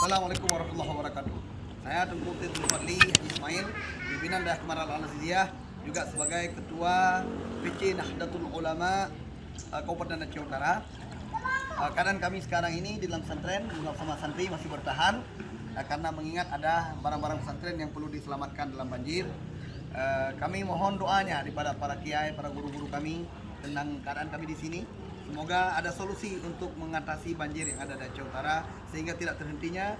Assalamualaikum warahmatullahi wabarakatuh. Saya Tengku Tirtul Fadli Haji Ismail, pimpinan Daerah Kemarau Al-Aziziyah, juga sebagai Ketua PC Nahdlatul Ulama Kabupaten Aceh Utara. Keadaan kami sekarang ini di dalam pesantren bersama santri masih bertahan karena mengingat ada barang-barang pesantren yang perlu diselamatkan dalam banjir. Kami mohon doanya daripada para kiai, para guru-guru kami tentang keadaan kami di sini. Semoga ada solusi untuk mengatasi banjir yang ada di Aceh Utara sehingga tidak terhentinya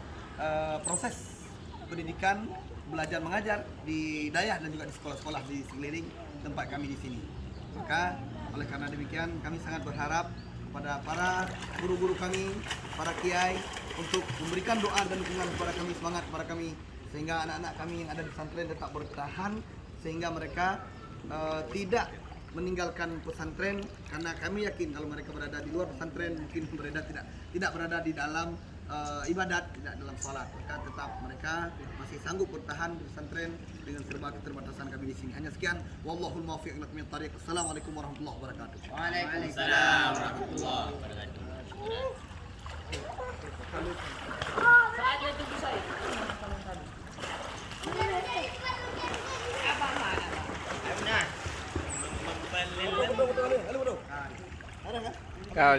proses pendidikan, belajar mengajar di Dayah dan juga di sekolah-sekolah di sekeliling tempat kami di sini. Maka oleh karena demikian kami sangat berharap kepada para guru-guru kami, para kiai untuk memberikan doa dan dukungan kepada kami, semangat kepada kami sehingga anak-anak kami yang ada di pesantren tetap bertahan sehingga mereka tidak meninggalkan pesantren, karena kami yakin kalau mereka berada di luar pesantren mungkin tidak berada di dalam ibadat, tidak dalam salat, maka tetap mereka masih sanggup bertahan di pesantren dengan serba keterbatasan kami di sini. Hanya sekian, wallahul muwaffiq ila aqwamit thariq. Assalamualaikum warahmatullahi wabarakatuh. Waalaikumsalam warahmatullahi wabarakatuh. Saatnya tunggu saya. Kau